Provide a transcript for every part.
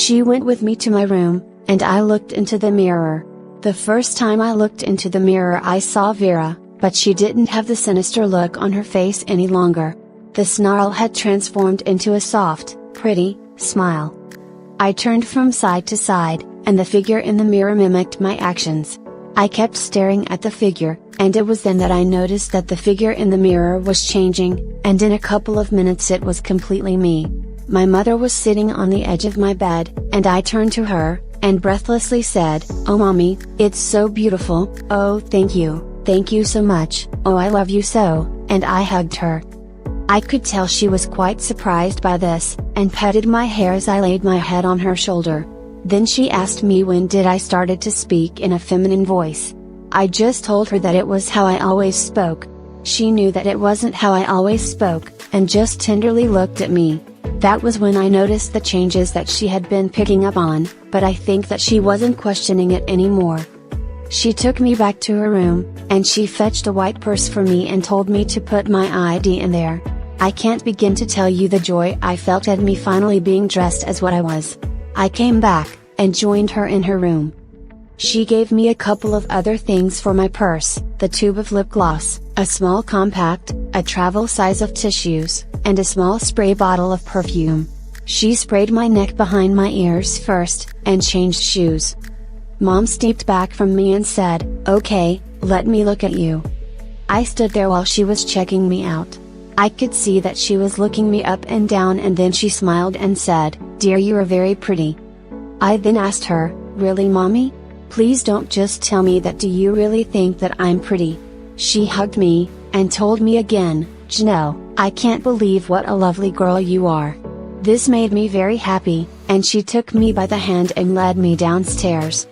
She went with me to my room, and I looked into the mirror. The first time I looked into the mirror I saw Vera, but she didn't have the sinister look on her face any longer. The snarl had transformed into a soft, pretty smile. I turned from side to side, and the figure in the mirror mimicked my actions. I kept staring at the figure, and it was then that I noticed that the figure in the mirror was changing, and in a couple of minutes it was completely me. My mother was sitting on the edge of my bed, and I turned to her, and breathlessly said, "Oh mommy, it's so beautiful, oh thank you so much, oh I love you so," and I hugged her. I could tell she was quite surprised by this, and petted my hair as I laid my head on her shoulder. Then she asked me when did I started to speak in a feminine voice. I just told her that it was how I always spoke. She knew that it wasn't how I always spoke, and just tenderly looked at me. That was when I noticed the changes that she had been picking up on, but I think that she wasn't questioning it anymore. She took me back to her room, and she fetched a white purse for me and told me to put my ID in there. I can't begin to tell you the joy I felt at me finally being dressed as what I was. I came back, and joined her in her room. She gave me a couple of other things for my purse, the tube of lip gloss, a small compact, a travel size of tissues, and a small spray bottle of perfume. She sprayed my neck behind my ears first, and changed shoes. Mom stepped back from me and said, "Okay, let me look at you." I stood there while she was checking me out. I could see that she was looking me up and down, and then she smiled and said, "Dear, you are very pretty." I then asked her, "Really mommy? Please don't just tell me that, do you really think that I'm pretty?" She hugged me, and told me again, "Janelle, I can't believe what a lovely girl you are." This made me very happy, and she took me by the hand and led me downstairs.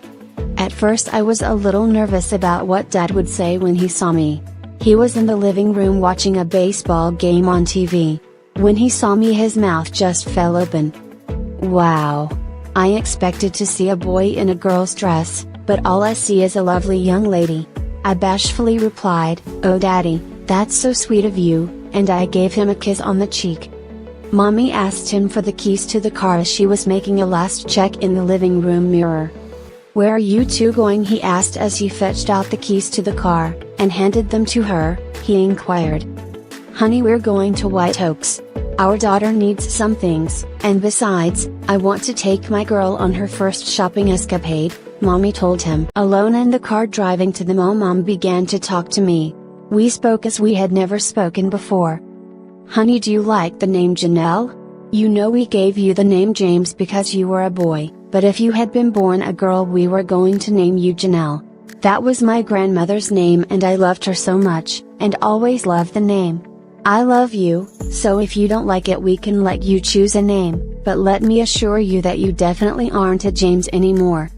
At first I was a little nervous about what Dad would say when he saw me. He was in the living room watching a baseball game on TV. When he saw me his mouth just fell open. Wow! I expected to see a boy in a girl's dress, but all I see is a lovely young lady. I bashfully replied, "Oh Daddy, that's so sweet of you," and I gave him a kiss on the cheek. Mommy asked him for the keys to the car as she was making a last check in the living room mirror. "Where are you two going?" he asked as he fetched out the keys to the car, and handed them to her. He inquired. "Honey, we're going to White Oaks. Our daughter needs some things, and besides, I want to take my girl on her first shopping escapade," Mommy told him. Alone in the car driving to the mall, Mom began to talk to me. We spoke as we had never spoken before. "Honey, do you like the name Janelle? You know we gave you the name James because you were a boy, but if you had been born a girl we were going to name you Janelle. That was my grandmother's name and I loved her so much, and always loved the name. I love you, so if you don't like it we can let you choose a name, but let me assure you that you definitely aren't a James anymore."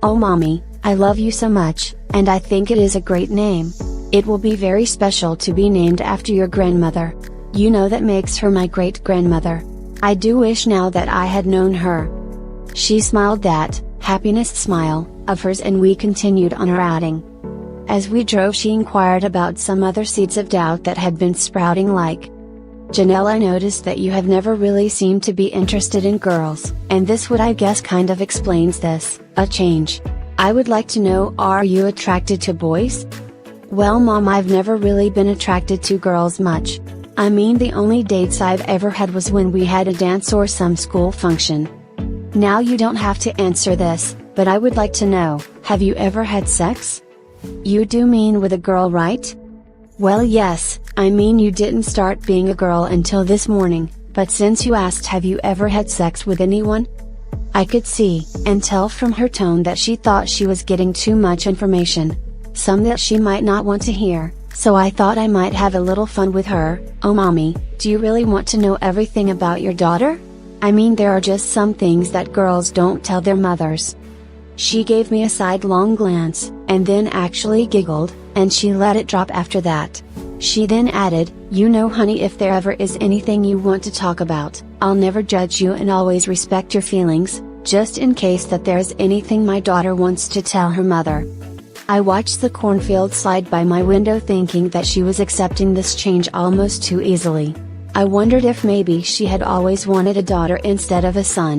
"Oh Mommy, I love you so much, and I think it is a great name. It will be very special to be named after your grandmother. You know that makes her my great-grandmother. I do wish now that I had known her." She smiled that happiness smile of hers, and we continued on our outing. As we drove she inquired about some other seeds of doubt that had been sprouting, like, "Janelle, I noticed that you have never really seemed to be interested in girls, and this would I guess kind of explains this, a change. I would like to know, are you attracted to boys?" "Well Mom, I've never really been attracted to girls much. I mean, the only dates I've ever had was when we had a dance or some school function." "Now you don't have to answer this, but I would like to know, have you ever had sex? You do mean with a girl, right?" "Well yes, I mean you didn't start being a girl until this morning, but since you asked have you ever had sex with anyone?" I could see, and tell from her tone that she thought she was getting too much information. Some that she might not want to hear, so I thought I might have a little fun with her. "Oh Mommy, do you really want to know everything about your daughter? I mean, there are just some things that girls don't tell their mothers." She gave me a sidelong glance, and then actually giggled, and she let it drop after that. She then added, "You know honey, if there ever is anything you want to talk about, I'll never judge you and always respect your feelings, just in case that there's anything my daughter wants to tell her mother." I watched the cornfield slide by my window thinking that she was accepting this change almost too easily. I wondered if maybe she had always wanted a daughter instead of a son.